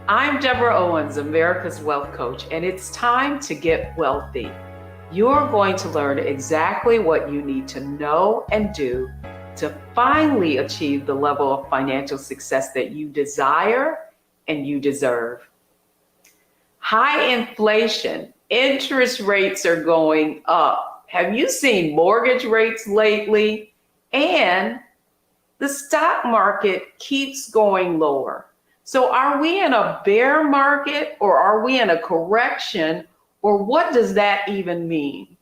I'm Deborah Owens, America's Wealth Coach, and it's time to get wealthy. You're going to learn exactly what you need to know and do to finally achieve the level of financial success that you desire and you deserve. High inflation, interest rates are going up. Have you seen mortgage rates lately? And the stock market keeps going lower. So are we in a bear market or are we in a correction, or what does that even mean?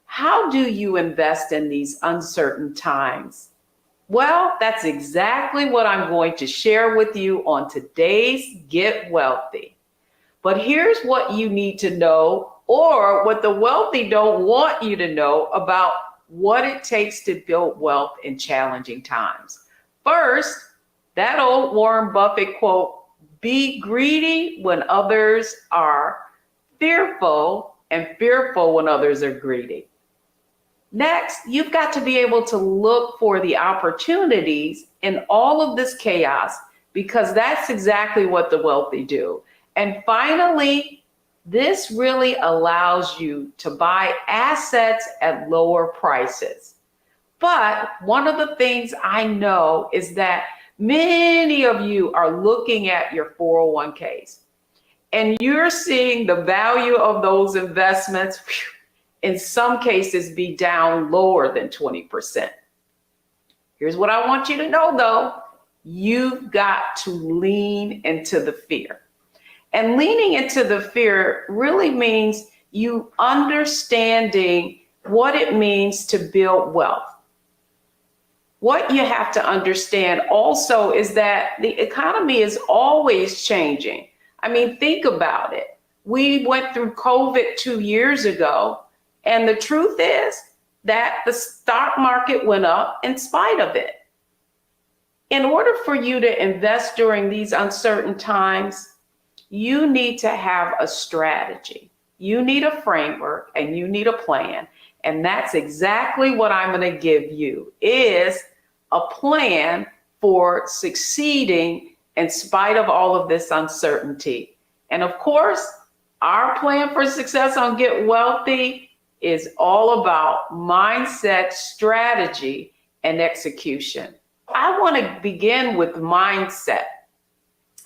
How do you invest in these uncertain times? Well, that's exactly what I'm going to share with you on today's Get Wealthy. But here's what you need to know, or what the wealthy don't want you to know about what it takes to build wealth in challenging times. First, that old Warren Buffett quote, be greedy when others are fearful and fearful when others are greedy. Next, you've got to be able to look for the opportunities in all of this chaos, because that's exactly what the wealthy do. And finally, this really allows you to buy assets at lower prices. But one of the things I know is that many of you are looking at your 401ks and you're seeing the value of those investments, in some cases, be down lower than 20%. Here's what I want you to know, though. You've got to lean into the fear. And leaning into the fear really means you understanding what it means to build wealth. What you have to understand also is that the economy is always changing. I mean, think about it. We went through COVID 2 years ago, and the truth is that the stock market went up in spite of it. In order for you to invest during these uncertain times, you need to have a strategy. You need a framework and you need a plan. And that's exactly what I'm going to give you, is a plan for succeeding in spite of all of this uncertainty. And of course, our plan for success on Get Wealthy is all about mindset, strategy, and execution. I want to begin with mindset.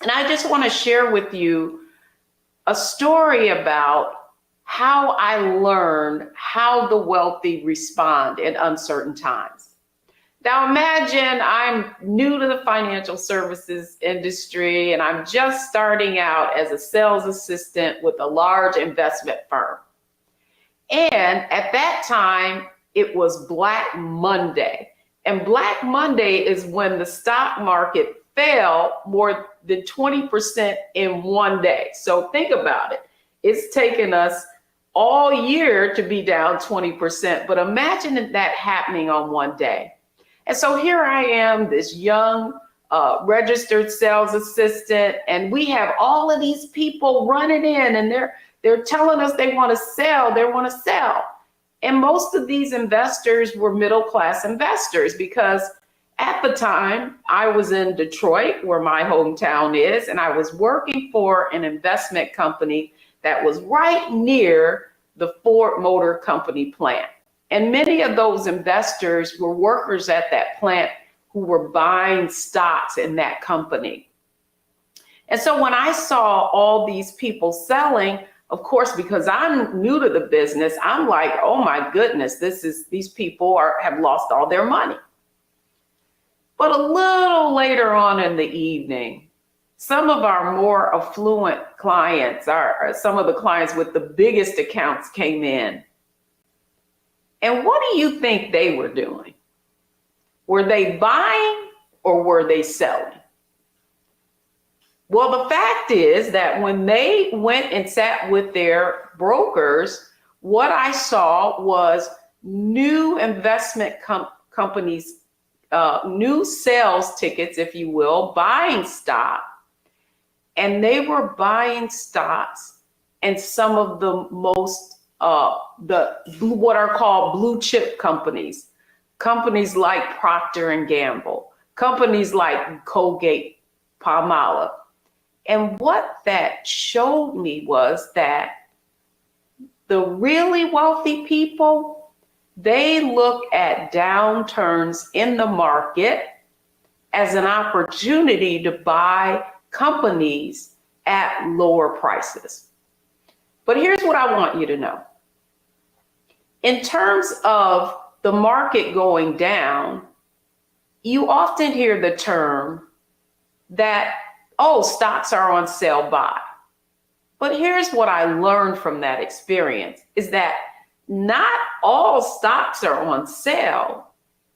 And I just want to share with you a story about how I learned how the wealthy respond in uncertain times. Now imagine I'm new to the financial services industry and I'm just starting out as a sales assistant with a large investment firm. And at that time, it was Black Monday. And Black Monday is when the stock market fell more than 20% in one day. So think about it. It's taken us all year to be down 20%, but imagine that happening on one day. And so here I am, this young registered sales assistant, and we have all of these people running in, and they're telling us they want to sell. And most of these investors were middle-class investors, because at the time, I was in Detroit, where my hometown is, and I was working for an investment company that was right near the Ford Motor Company plant. And many of those investors were workers at that plant who were buying stocks in that company. And so when I saw all these people selling, of course, because I'm new to the business, I'm like, oh my goodness, these people have lost all their money. But a little later on in the evening, some of our more affluent clients, some of the clients with the biggest accounts, came in. And what do you think they were doing? Were they buying or were they selling? Well, the fact is that when they went and sat with their brokers, what I saw was new investment companies, new sales tickets, if you will, buying stock. And they were buying stocks and some of the most, what are called blue chip companies like Procter and Gamble, companies like Colgate, Palmolive. And what that showed me was that the really wealthy people, they look at downturns in the market as an opportunity to buy companies at lower prices. But here's what I want you to know. In terms of the market going down, you often hear the term that, oh, stocks are on sale, buy. But here's what I learned from that experience is that not all stocks are on sale.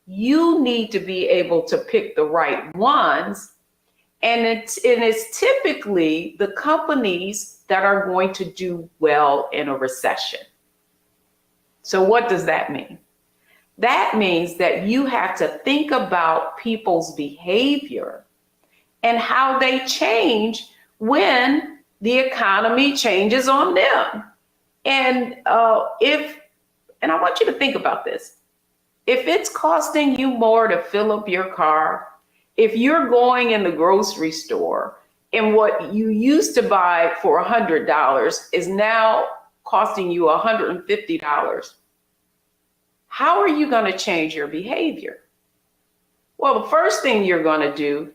You need to be able to pick the right ones. And it's typically the companies that are going to do well in a recession. So what does that mean? That means that you have to think about people's behavior and how they change when the economy changes on them. And and I want you to think about this. If it's costing you more to fill up your car, if you're going in the grocery store and what you used to buy for $100 is now costing you $150, how are you going to change your behavior? Well, the first thing you're going to do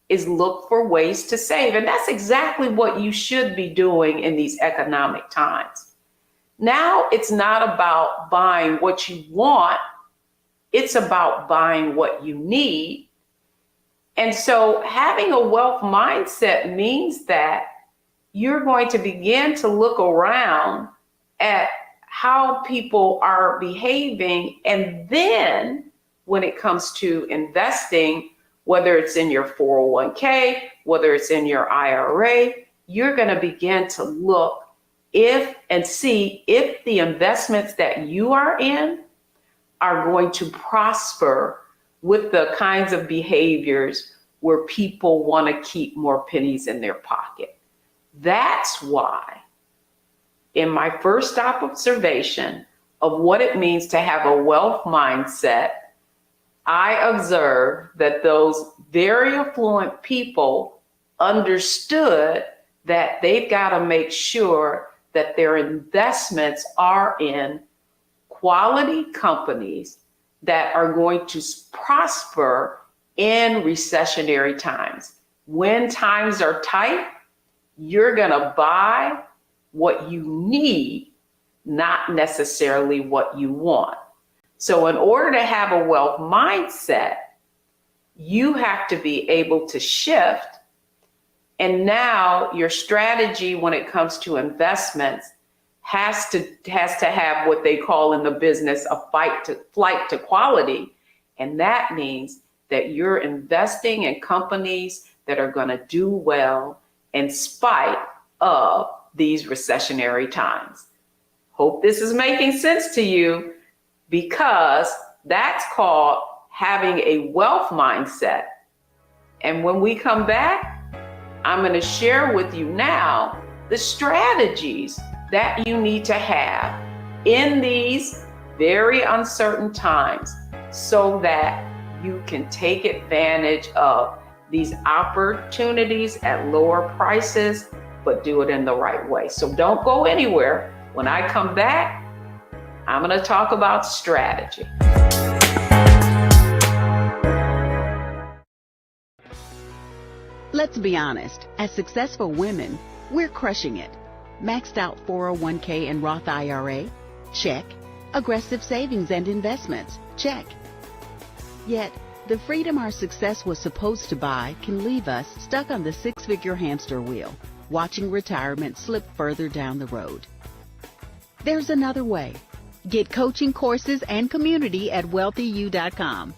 is look for ways to save. And that's exactly what you should be doing in these economic times. Now, it's not about buying what you want. It's about buying what you need. And so having a wealth mindset means that you're going to begin to look around at how people are behaving. And then when it comes to investing, whether it's in your 401k, whether it's in your IRA, you're going to begin to look and see if the investments that you are in are going to prosper with the kinds of behaviors where people want to keep more pennies in their pocket. That's why, in my first observation of what it means to have a wealth mindset, I observed that those very affluent people understood that they've got to make sure that their investments are in quality companies that are going to prosper in recessionary times. When times are tight, you're going to buy what you need, not necessarily what you want. So in order to have a wealth mindset, you have to be able to shift. And now your strategy when it comes to investments has to have what they call in the business a flight to quality. And that means that you're investing in companies that are going to do well in spite of these recessionary times. Hope this is making sense to you, because that's called having a wealth mindset. And when we come back, I'm going to share with you now the strategies that you need to have in these very uncertain times so that you can take advantage of these opportunities at lower prices, but do it in the right way. So don't go anywhere. When I come back, I'm going to talk about strategy. Let's be honest, as successful women, we're crushing it. Maxed out 401k and Roth IRA? Check. Aggressive savings and investments? Check. Yet, the freedom our success was supposed to buy can leave us stuck on the six-figure hamster wheel, watching retirement slip further down the road. There's another way. Get coaching courses and community at wealthyu.com.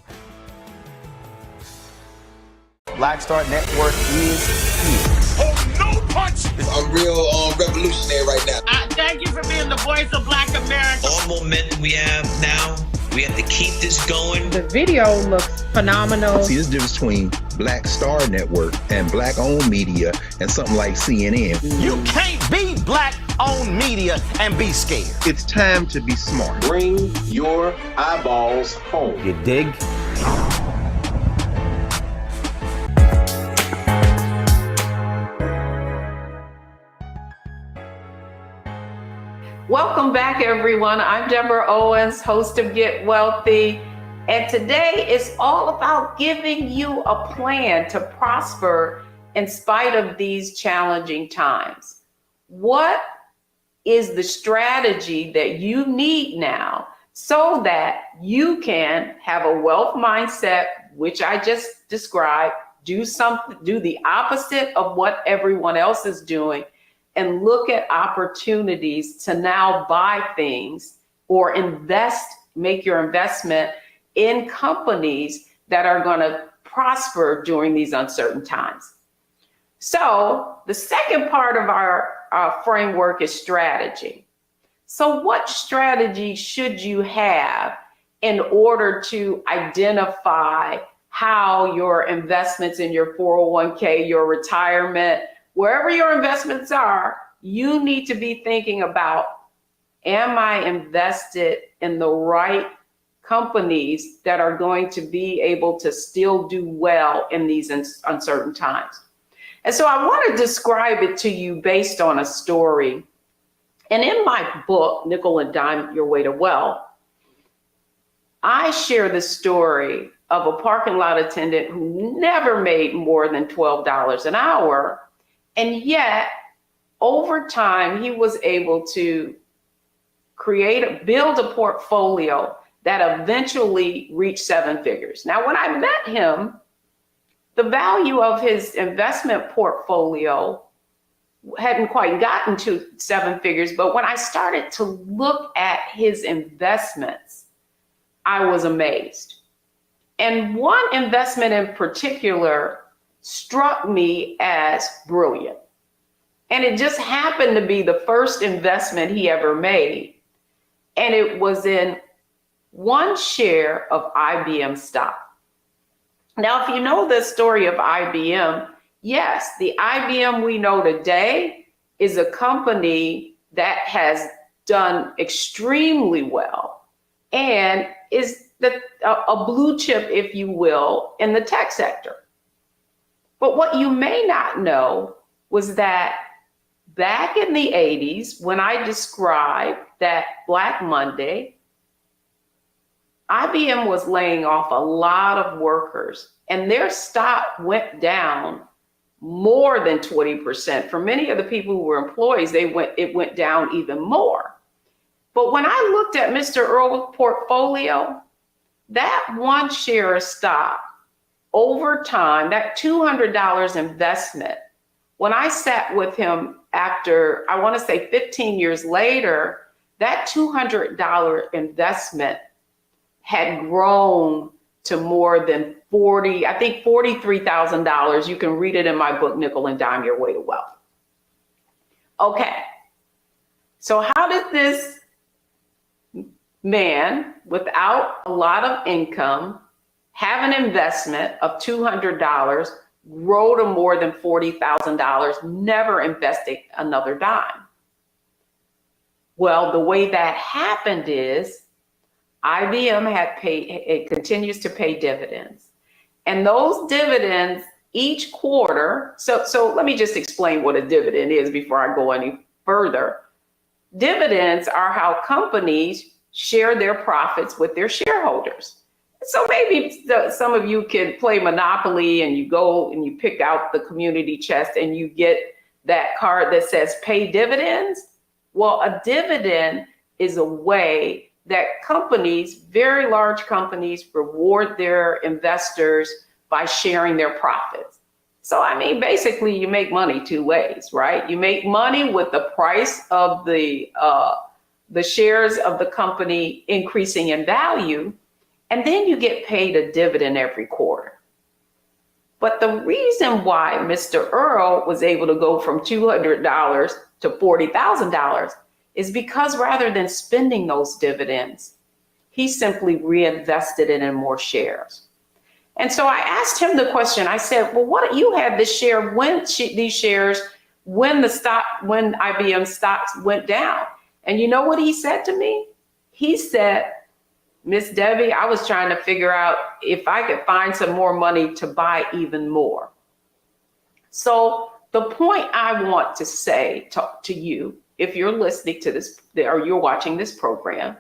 Black Star Network is here. Oh, no punch! I'm real revolutionary right now. Thank you for being the voice of Black America. All momentum we have now, we have to keep this going. The video looks phenomenal. See, there's a difference between Black Star Network and black-owned media and something like CNN. You can't be black-owned media and be scared. It's time to be smart. Bring your eyeballs home. You dig? Welcome back, everyone. I'm Deborah Owens, host of Get Wealthy. And today is all about giving you a plan to prosper in spite of these challenging times. What is the strategy that you need now so that you can have a wealth mindset, which I just described, do the opposite of what everyone else is doing, and look at opportunities to now buy things or make your investment in companies that are going to prosper during these uncertain times. So the second part of our framework is strategy. So what strategy should you have in order to identify how your investments in your 401k, your retirement, wherever your investments are, you need to be thinking about, am I invested in the right companies that are going to be able to still do well in these uncertain times? And so I want to describe it to you based on a story. And in my book, Nickel and Dime Your Way to Wealth, I share the story of a parking lot attendant who never made more than $12 an hour. And yet, over time, he was able to build a portfolio that eventually reached 7 figures. Now, when I met him, the value of his investment portfolio hadn't quite gotten to 7 figures, but when I started to look at his investments, I was amazed. And one investment in particular struck me as brilliant. And it just happened to be the first investment he ever made. And it was in one share of IBM stock. Now, if you know the story of IBM, yes, the IBM we know today is a company that has done extremely well and is a blue chip, if you will, in the tech sector. But what you may not know was that back in the 80s, when I described that Black Monday, IBM was laying off a lot of workers and their stock went down more than 20%. For many of the people who were employees, it went down even more. But when I looked at Mr. Earl's portfolio, that one share of stock over time, that $200 investment, when I sat with him after, I want to say 15 years later, that $200 investment had grown to more than $43,000. You can read it in my book, Nickel and Dime Your Way to Wealth. Okay, so how did this man without a lot of income have an investment of $200, grow to more than $40,000, never investing another dime? Well, the way that happened is IBM it continues to pay dividends. And those dividends each quarter, so let me just explain what a dividend is before I go any further. Dividends are how companies share their profits with their shareholders. So maybe some of you can play Monopoly and you go and you pick out the community chest and you get that card that says pay dividends. Well, a dividend is a way that companies, very large companies, reward their investors by sharing their profits. So, I mean, basically you make money two ways, right? You make money with the price of the shares of the company increasing in value, and then you get paid a dividend every quarter. But the reason why Mr. Earl was able to go from $200 to $40,000 is because rather than spending those dividends, he simply reinvested it in more shares. And so I asked him the question, I said, well, what you had this share when IBM stocks went down? And you know what he said to me? He said, Miss Debbie, I was trying to figure out if I could find some more money to buy even more. So the point I want to say to you if you're listening to this or you're watching this program,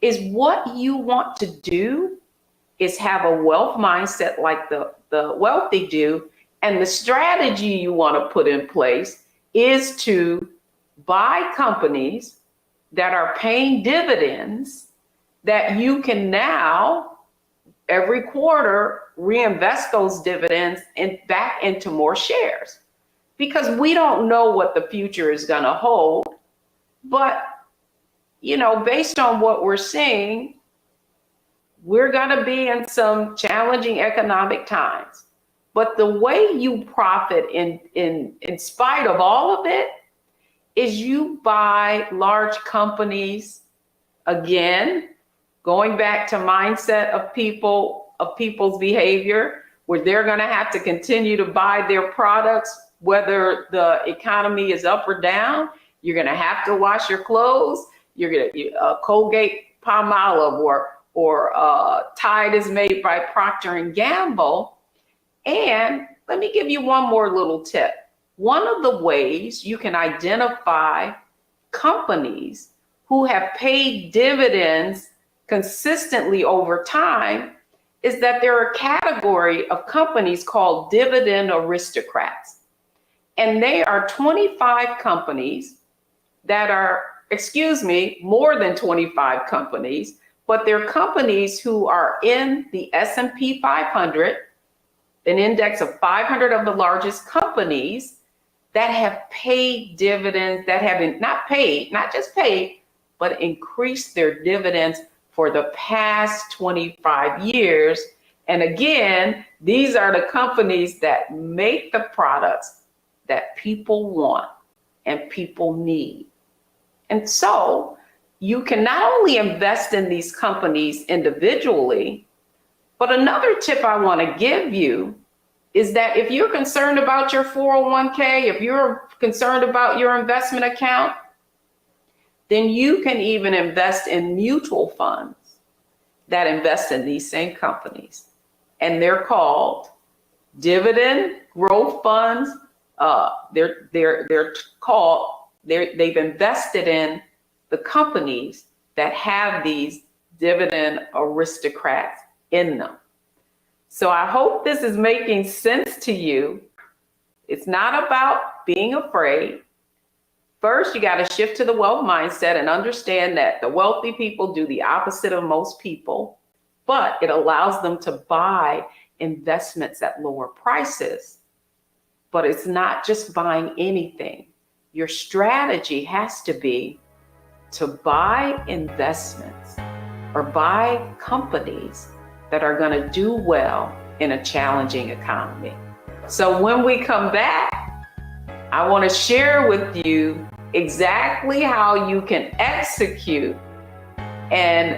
is what you want to do is have a wealth mindset like the wealthy do. And the strategy you want to put in place is to buy companies that are paying dividends that you can now every quarter reinvest those dividends back into more shares, because we don't know what the future is going to hold. But, based on what we're seeing, we're going to be in some challenging economic times. But the way you profit in spite of all of it is you buy large companies, again, going back to mindset of people's behavior, where they're going to have to continue to buy their products, whether the economy is up or down. You're going to have to wash your clothes. You're going to Colgate Palmolive or Tide is made by Procter and Gamble. And let me give you one more little tip. One of the ways you can identify companies who have paid dividends consistently over time is that there are a category of companies called dividend aristocrats. And they are 25 companies that are, more than 25 companies, but they're companies who are in the S&P 500, an index of 500 of the largest companies that have paid dividends, that have not just paid, but increased their dividends for the past 25 years. And again, these are the companies that make the products that people want and people need. And so you can not only invest in these companies individually, but another tip I want to give you is that if you're concerned about your 401k, if you're concerned about your investment account, then you can even invest in mutual funds that invest in these same companies. And they're called dividend growth funds. They've invested in the companies that have these dividend aristocrats in them. So I hope this is making sense to you. It's not about being afraid. First, you got to shift to the wealth mindset and understand that the wealthy people do the opposite of most people, but it allows them to buy investments at lower prices. But it's not just buying anything. Your strategy has to be to buy investments or buy companies that are going to do well in a challenging economy. So when we come back, I want to share with you exactly how you can execute and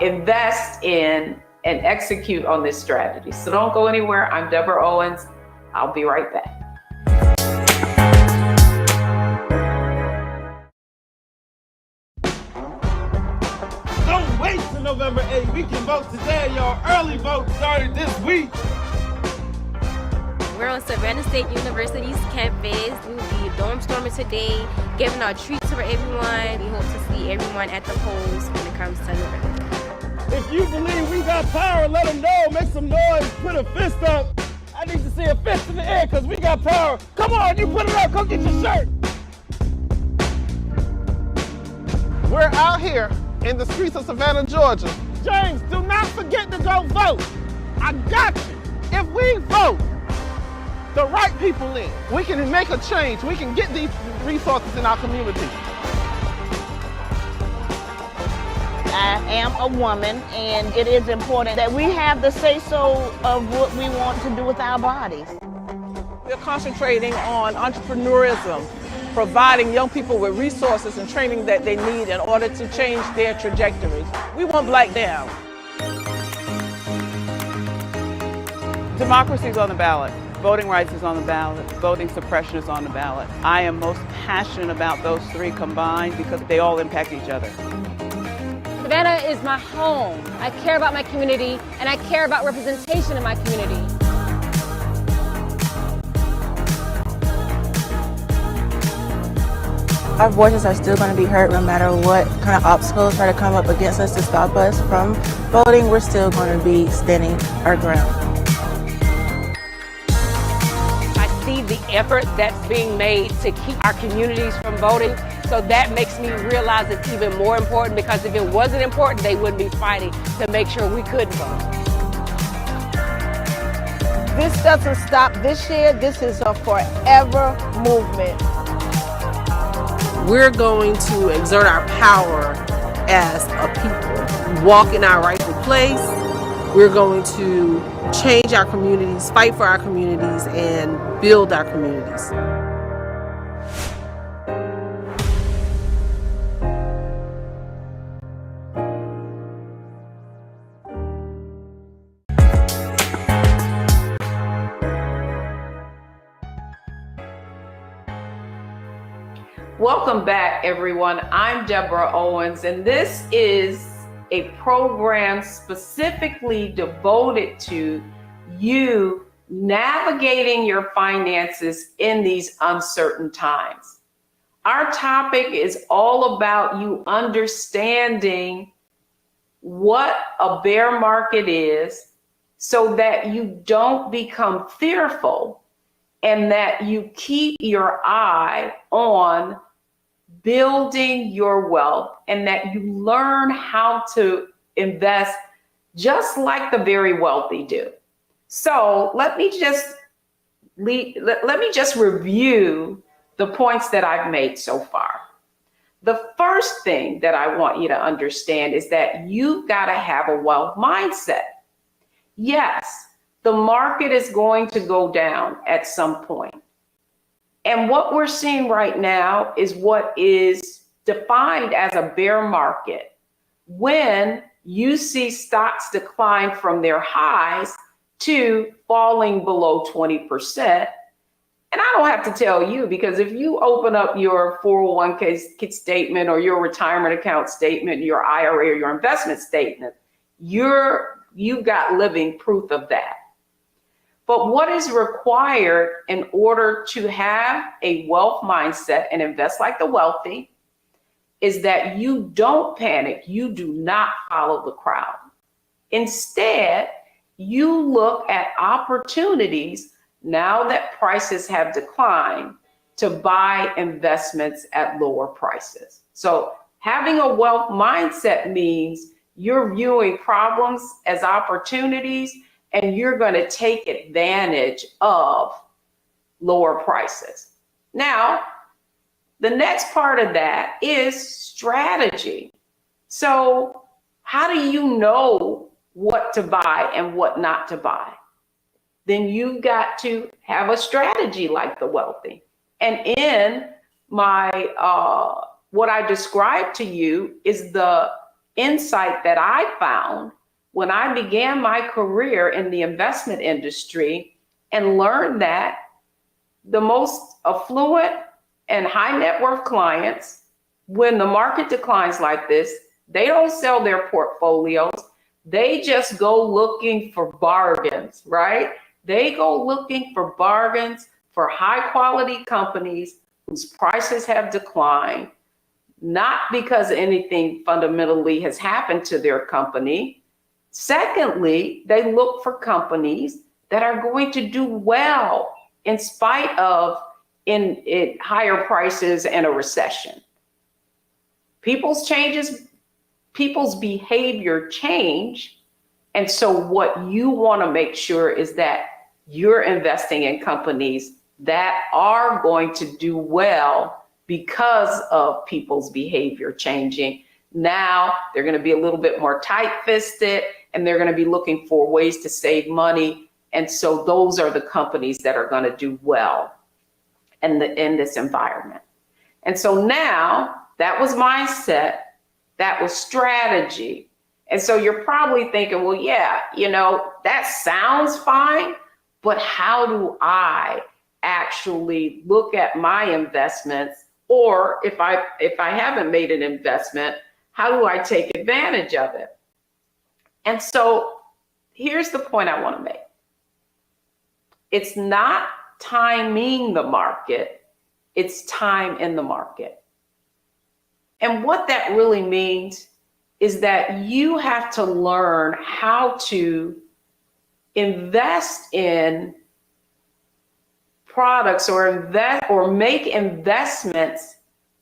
invest in and execute on this strategy. So don't go anywhere. I'm Deborah Owens. I'll be right back. Don't wait till November 8th. We can vote today, y'all. Early vote started this week. We're on Savannah State University's campus. We will be dorm storming today, giving out treats for everyone. We hope to see everyone at the polls when it comes to November. If you believe we got power, let them know. Make some noise. Put a fist up. I need to see a fist in the air because we got power. Come on, you put it up. Come get your shirt. We're out here in the streets of Savannah, Georgia. James, do not forget to go vote. I got you. If we vote the right people in, we can make a change. We can get these resources in our community. I am a woman, and it is important that we have the say-so of what we want to do with our bodies. We're concentrating on entrepreneurism, providing young people with resources and training that they need in order to change their trajectories. We want Black down. Democracy is on the ballot. Voting rights is on the ballot. Voting suppression is on the ballot. I am most passionate about those three combined because they all impact each other. Savannah is my home. I care about my community, and I care about representation in my community. Our voices are still going to be heard no matter what kind of obstacles try to come up against us to stop us from voting. We're still going to be standing our ground. I see the effort that's being made to keep our communities from voting. So that makes me realize it's even more important, because if it wasn't important, they wouldn't be fighting to make sure we couldn't vote. This doesn't stop this year. This is a forever movement. We're going to exert our power as a people, walk in our rightful place. We're going to change our communities, fight for our communities, and build our communities. Welcome back, everyone. I'm Deborah Owens, and this is a program specifically devoted to you navigating your finances in these uncertain times. Our topic is all about you understanding what a bear market is so that you don't become fearful and that you keep your eye on building your wealth and that you learn how to invest just like the very wealthy do. So let me just review the points that I've made so far. The first thing that I want you to understand is that you've got to have a wealth mindset. Yes, the market is going to go down at some point. And what we're seeing right now is what is defined as a bear market. When you see stocks decline from their highs to falling below 20%. And I don't have to tell you, because if you open up your 401k statement or your retirement account statement, your IRA or your investment statement, you've got living proof of that. But what is required in order to have a wealth mindset and invest like the wealthy is that you don't panic. You do not follow the crowd. Instead, you look at opportunities now that prices have declined to buy investments at lower prices. So having a wealth mindset means you're viewing problems as opportunities and you're going to take advantage of lower prices. Now, the next part of that is strategy. So how do you know what to buy and what not to buy? Then you've got to have a strategy like the wealthy. And in my, what I described to you is the insight that I found when I began my career in the investment industry and learned that the most affluent and high net worth clients, when the market declines like this, they don't sell their portfolios. They just go looking for bargains, right? They go looking for bargains for high quality companies whose prices have declined, not because anything fundamentally has happened to their company. Secondly, they look for companies that are going to do well in spite of in higher prices and a recession. People's behavior change. And so what you want to make sure is that you're investing in companies that are going to do well because of people's behavior changing. Now they're going to be a little bit more tight-fisted and they're going to be looking for ways to save money. And so those are the companies that are going to do well in this environment. And so now that was mindset, that was strategy. And so you're probably thinking, well, yeah, that sounds fine, but how do I actually look at my investments? Or if I haven't made an investment, how do I take advantage of it? And so here's the point I want to make. It's not timing the market, it's time in the market. And what that really means is that you have to learn how to invest in products or make investments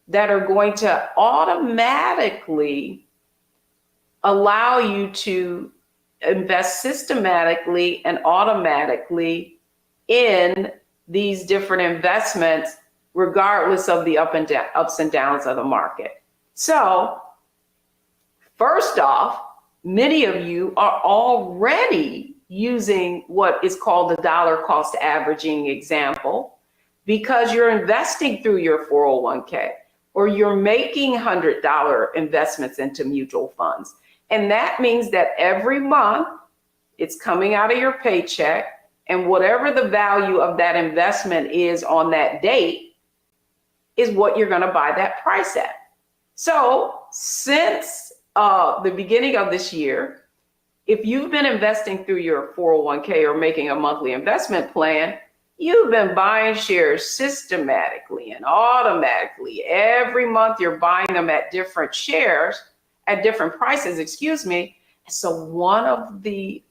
that are going to automatically allow you to invest systematically and automatically in these different investments, regardless of the ups and downs of the market. So, first off, many of you are already using what is called the dollar cost averaging example because you're investing through your 401k or you're making $100 investments into mutual funds. And that means that every month it's coming out of your paycheck, and whatever the value of that investment is on that date is what you're going to buy that price at. So since the beginning of this year, if you've been investing through your 401k or making a monthly investment plan, you've been buying shares systematically and automatically. Every month you're buying them at different prices, excuse me. So one of the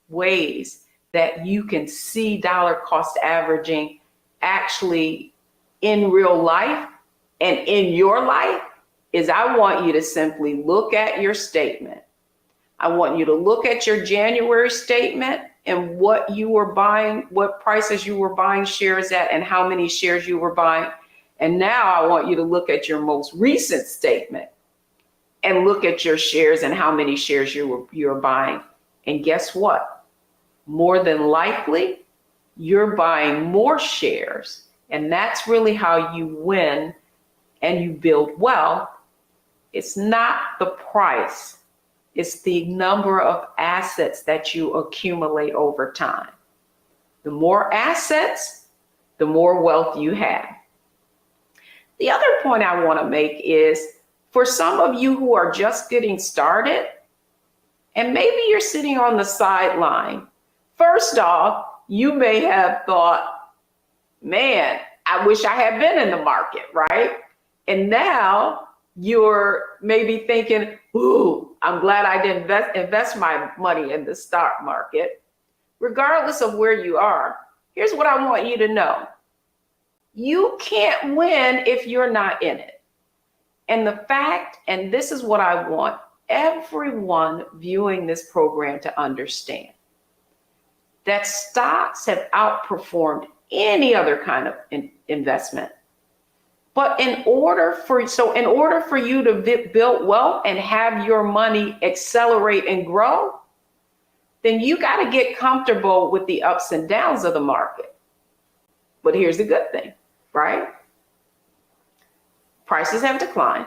ways that you can see dollar cost averaging actually in real life and in your life is I want you to simply look at your statement. I want you to look at your January statement and what you were buying, what prices you were buying shares at and how many shares you were buying. And now I want you to look at your most recent statement and look at your shares and how many shares you're buying. And guess what? More than likely, you're buying more shares. And that's really how you win and you build wealth. It's not the price. It's the number of assets that you accumulate over time. The more assets, the more wealth you have. The other point I want to make is for some of you who are just getting started, and maybe you're sitting on the sideline. First off, you may have thought, man, I wish I had been in the market, right? And now you're maybe thinking, ooh, I'm glad I didn't invest my money in the stock market. Regardless of where you are, here's what I want you to know. You can't win if you're not in it. And the fact, and this is what I want everyone viewing this program to understand, that stocks have outperformed any other kind of investment. But in order for you to build wealth and have your money accelerate and grow, then you got to get comfortable with the ups and downs of the market. But here's the good thing, right? Prices have declined.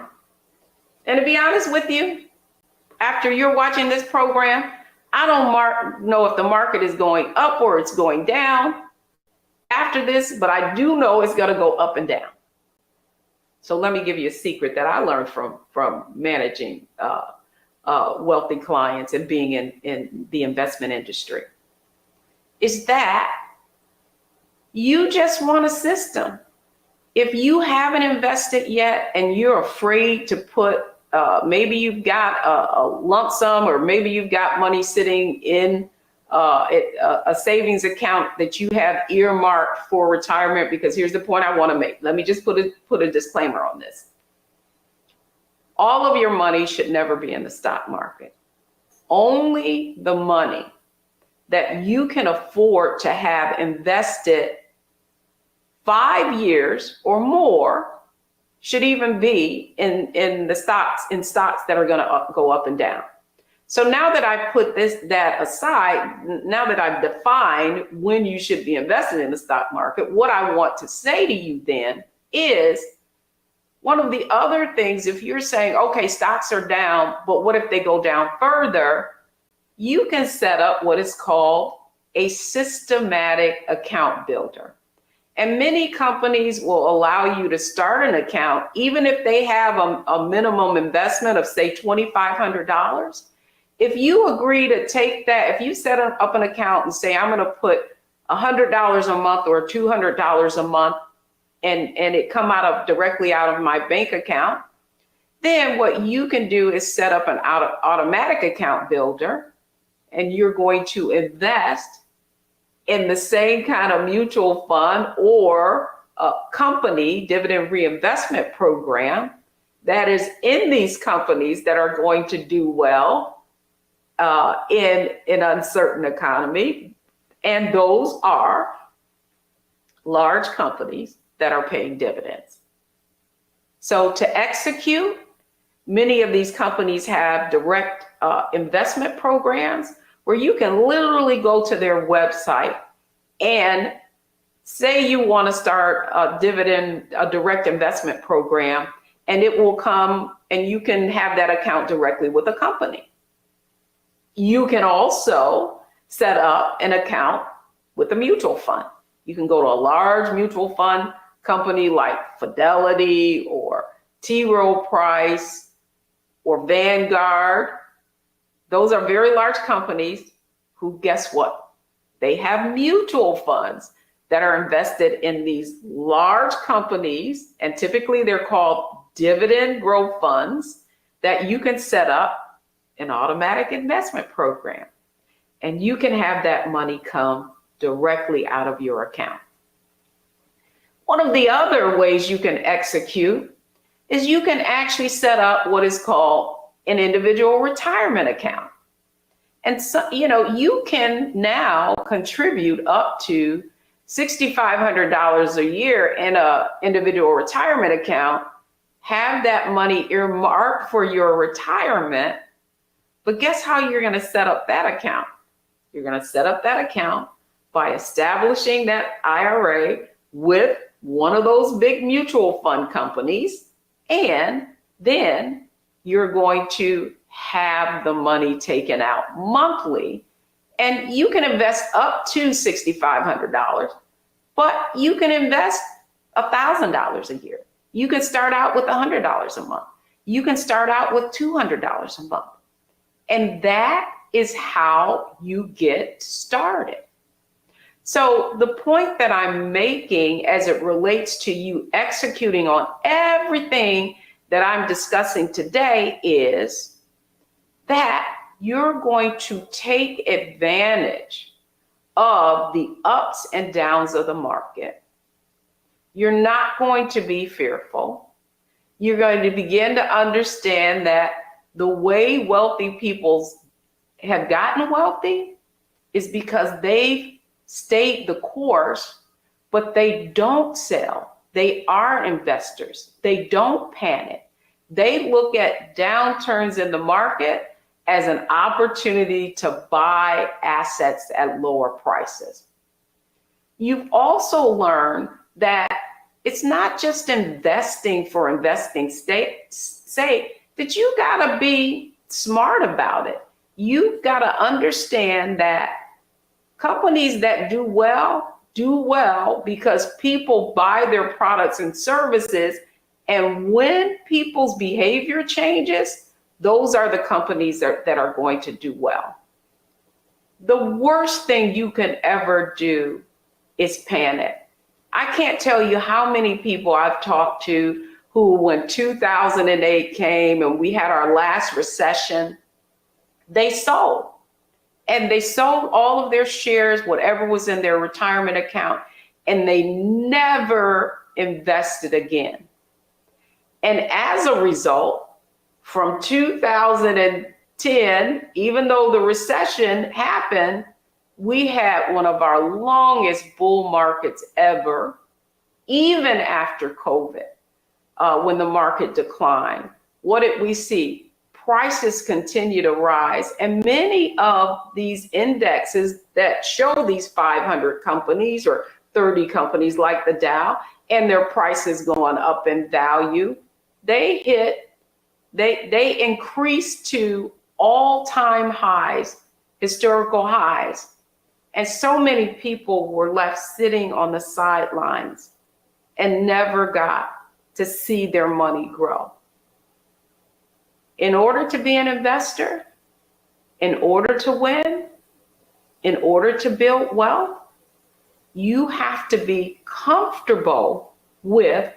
And to be honest with you, after you're watching this program, I don't know if the market is going up or it's going down after this, but I do know it's going to go up and down. So let me give you a secret that I learned from managing wealthy clients and being in the investment industry, is that you just want a system. If you haven't invested yet and you're afraid to put, maybe you've got a lump sum or maybe you've got money sitting in a savings account that you have earmarked for retirement, because here's the point I want to make. Let me just put a disclaimer on this. All of your money should never be in the stock market. Only the money that you can afford to have invested 5 years or more should even be in stocks that are going to go up and down. So now that I put that aside, now that I've defined when you should be invested in the stock market, what I want to say to you then is one of the other things, if you're saying, okay, stocks are down, but what if they go down further? You can set up what is called a systematic account builder. And many companies will allow you to start an account, even if they have a minimum investment of, say, $2,500. If you agree to take that, if you set up an account and say, I'm going to put $100 a month or $200 a month, and it come directly out of my bank account, Then what you can do is set up an automatic account builder, and you're going to invest in the same kind of mutual fund or a company dividend reinvestment program that is in these companies that are going to do well in an uncertain economy. And those are large companies that are paying dividends. So to execute, many of these companies have direct investment programs where you can literally go to their website and say you want to start a direct investment program, and it will come and you can have that account directly with a company. You can also set up an account with a mutual fund. You can go to a large mutual fund company like Fidelity or T. Rowe Price or Vanguard. Those are very large companies who, guess what? They have mutual funds that are invested in these large companies, and typically they're called dividend growth funds, that you can set up an automatic investment program. And you can have that money come directly out of your account. One of the other ways you can execute is you can actually set up what is called an individual retirement account. And so, you can now contribute up to $6,500 a year in an individual retirement account, have that money earmarked for your retirement. But guess how you're going to set up that account? You're going to set up that account by establishing that IRA with one of those big mutual fund companies, and then you're going to have the money taken out monthly, and you can invest up to $6,500, but you can invest $1,000 a year. You can start out with $100 a month. You can start out with $200 a month. And that is how you get started. So the point that I'm making as it relates to you executing on everything that I'm discussing today is that you're going to take advantage of the ups and downs of the market. You're not going to be fearful. You're going to begin to understand that the way wealthy people have gotten wealthy is because they've stayed the course, but they don't sell. They are investors. They don't panic. They look at downturns in the market as an opportunity to buy assets at lower prices. You've also learned that it's not just investing for investing's sake, that you gotta be smart about it. You've gotta understand that companies that do well because people buy their products and services, and when people's behavior changes, those are the companies that are going to do well. The worst thing you can ever do is panic. I can't tell you how many people I've talked to who, when 2008 came and we had our last recession, they sold. And they sold all of their shares, whatever was in their retirement account, and they never invested again. And as a result, from 2010, even though the recession happened, we had one of our longest bull markets ever, even after COVID, when the market declined. What did we see? Prices continue to rise, and many of these indexes that show these 500 companies or 30 companies like the Dow, and their prices going up in value, they increased to all-time highs, historical highs. And so many people were left sitting on the sidelines and never got to see their money grow. In order to be an investor, in order to win, in order to build wealth, you have to be comfortable with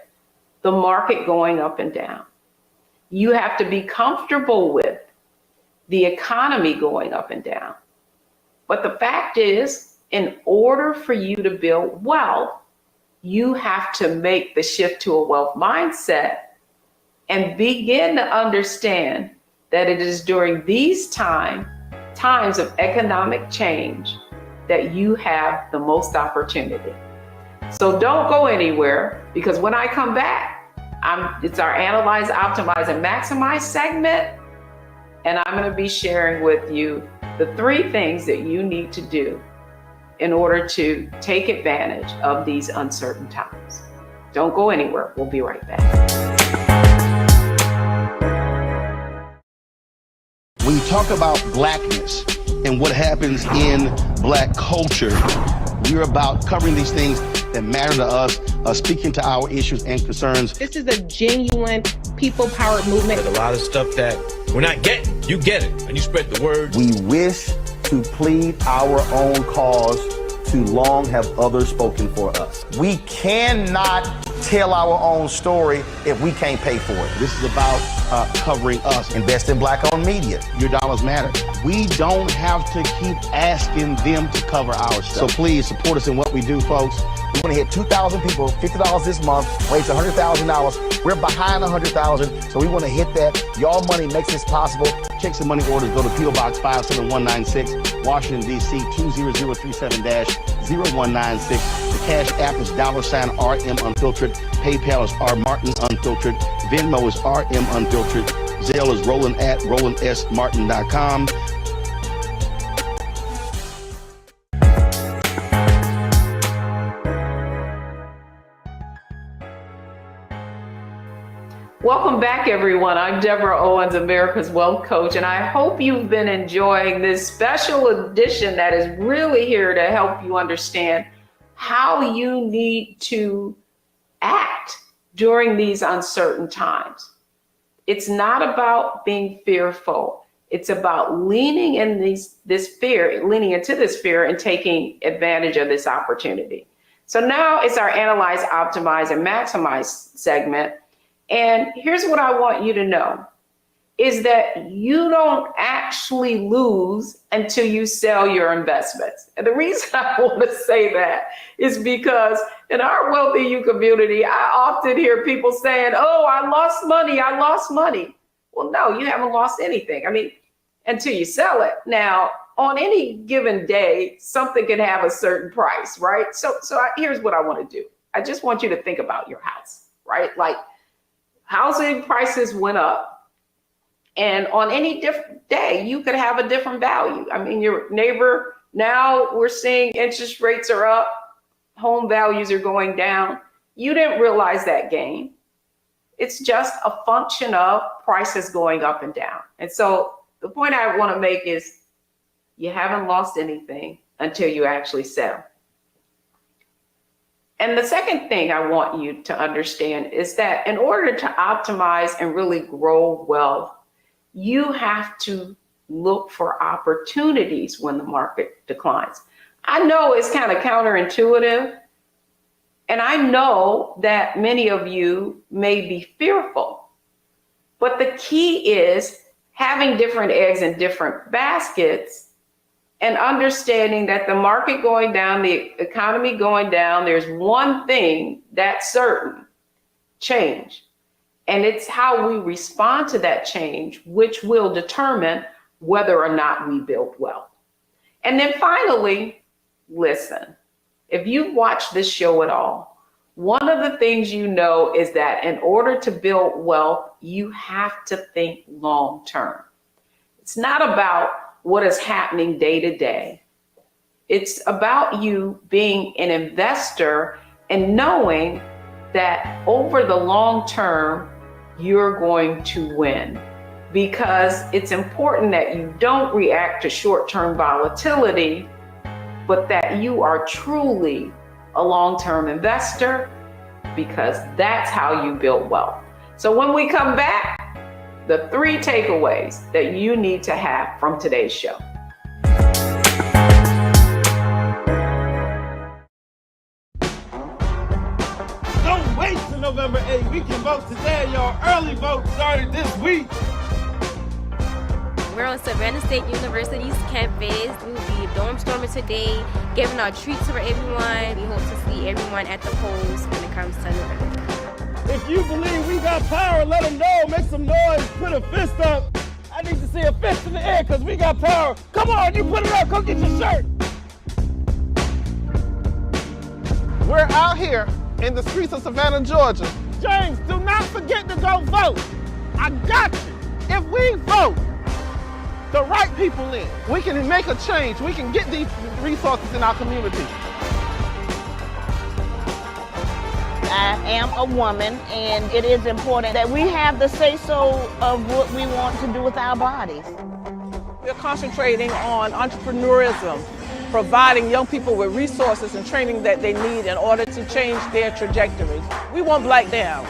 the market going up and down. You have to be comfortable with the economy going up and down. But the fact is, in order for you to build wealth, you have to make the shift to a wealth mindset and begin to understand that it is during these times of economic change that you have the most opportunity. So don't go anywhere, because when I come back, it's our Analyze, Optimize, and Maximize segment, and I'm going to be sharing with you the 3 things that you need to do in order to take advantage of these uncertain times. Don't go anywhere. We'll be right back. When you talk about blackness and what happens in black culture, we're about covering these things that matter to us, speaking to our issues and concerns. This is a genuine people-powered movement. There's a lot of stuff that we're not getting. You get it, and you spread the word. We wish to plead our own cause. Too long have others spoken for us. We cannot tell our own story if we can't pay for it. This is about covering us. Invest in black-owned media. Your dollars matter. We don't have to keep asking them to cover our stuff. So please support us in what we do, folks. We want to hit 2,000 people, $50 this month, raise $100,000. We're behind 100,000, so we want to hit that. Y'all money makes this possible. Check some money orders. Go to P.O. Box 57196, Washington, D.C. 20037-0196. The Cash App is $RM Unfiltered. PayPal is R Martin Unfiltered. Venmo is RM Unfiltered. Zelle is Roland at RolandSMartin.com. Welcome back, everyone. I'm Deborah Owens, America's Wealth Coach, and I hope you've been enjoying this special edition that is really here to help you understand how you need to act during these uncertain times. It's not about being fearful. It's about leaning into this fear and taking advantage of this opportunity. So now it's our Analyze, Optimize, and Maximize segment. And here's what I want you to know is that you don't actually lose until you sell your investments. And the reason I want to say that is because in our Wealthy You community, I often hear people saying, oh, I lost money. Well, no, you haven't lost anything. I mean, until you sell it. Now, on any given day, something can have a certain price, right? So here's what I want to do. I just want you to think about your house, right? Like, housing prices went up, and on any different day, you could have a different value. I mean, your neighbor, now we're seeing interest rates are up, home values are going down. You didn't realize that gain. It's just a function of prices going up and down. And so the point I want to make is you haven't lost anything until you actually sell. And the second thing I want you to understand is that in order to optimize and really grow wealth, you have to look for opportunities when the market declines. I know it's kind of counterintuitive, and I know that many of you may be fearful, but the key is having different eggs in different baskets and understanding that the market going down, the economy going down, there's one thing that's certain: change. And it's how we respond to that change, which will determine whether or not we build wealth. And then finally, listen, if you've watched this show at all, one of the things you know is that in order to build wealth, you have to think long term. It's not about what is happening day to day. It's about you being an investor and knowing that over the long term, you're going to win, because it's important that you don't react to short-term volatility, but that you are truly a long-term investor, because that's how you build wealth. So when we come back, the 3 takeaways that you need to have from today's show. Don't wait till November number 8. We can vote today, y'all. Early vote started this week. We're on Savannah State University's campus. We'll be dorm storming today, giving out treats for everyone. We hope to see everyone at the polls when it comes to November. If you believe we got power, let them know. Make some noise. Put a fist up. I need to see a fist in the air because we got power. Come on, you put it up. Come get your shirt. We're out here in the streets of Savannah, Georgia. James, do not forget to go vote. I got you. If we vote the right people in, we can make a change. We can get these resources in our community. I am a woman, and it is important that we have the say-so of what we want to do with our bodies. We're concentrating on entrepreneurism, providing young people with resources and training that they need in order to change their trajectories. We want Black down.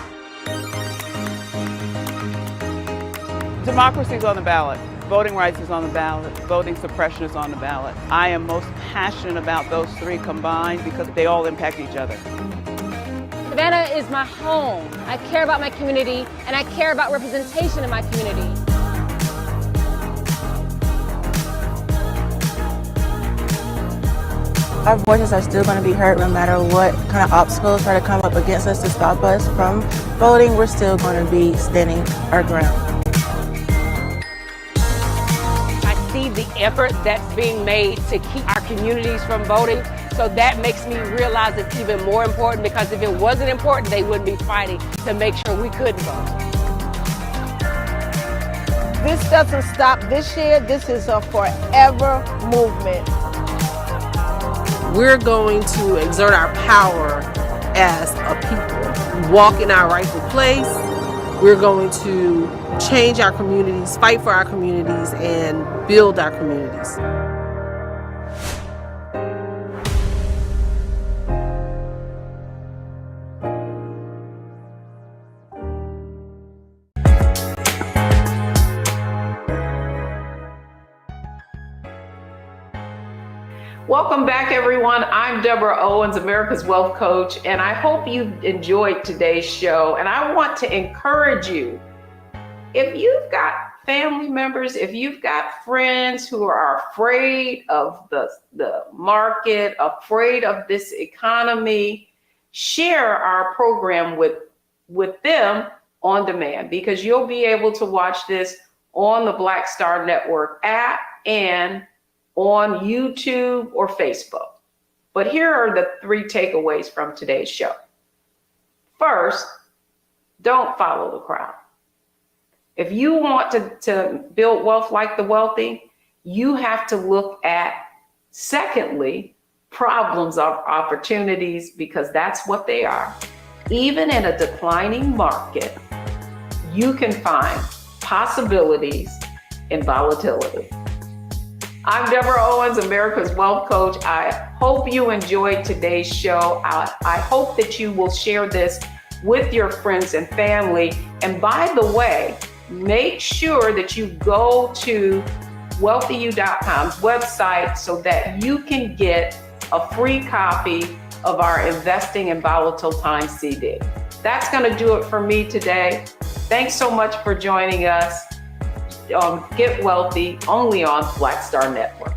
Democracy is on the ballot. Voting rights is on the ballot. Voting suppression is on the ballot. I am most passionate about those three combined because they all impact each other. Savannah is my home. I care about my community, and I care about representation in my community. Our voices are still going to be heard no matter what kind of obstacles try to come up against us to stop us from voting. We're still going to be standing our ground. I see the effort that's being made to keep our communities from voting. So that makes me realize it's even more important, because if it wasn't important, they wouldn't be fighting to make sure we couldn't vote. This doesn't stop this year. This is a forever movement. We're going to exert our power as a people, walk in our rightful place. We're going to change our communities, fight for our communities, and build our communities. Welcome back, everyone. I'm Deborah Owens, America's Wealth Coach, and I hope you enjoyed today's show. And I want to encourage you, if you've got family members, if you've got friends who are afraid of the market, afraid of this economy, share our program with them on demand, because you'll be able to watch this on the Black Star Network app and on YouTube or Facebook. But here are the 3 takeaways from today's show. First, don't follow the crowd. If you want to build wealth like the wealthy, you have to look at, secondly, problems of opportunities, because that's what they are. Even in a declining market, you can find possibilities in volatility. I'm Deborah Owens, America's Wealth Coach. I hope you enjoyed today's show. I hope that you will share this with your friends and family. And by the way, make sure that you go to wealthyu.com's website so that you can get a free copy of our Investing in Volatile Times CD. That's going to do it for me today. Thanks so much for joining us. Get Wealthy, only on Black Star Network.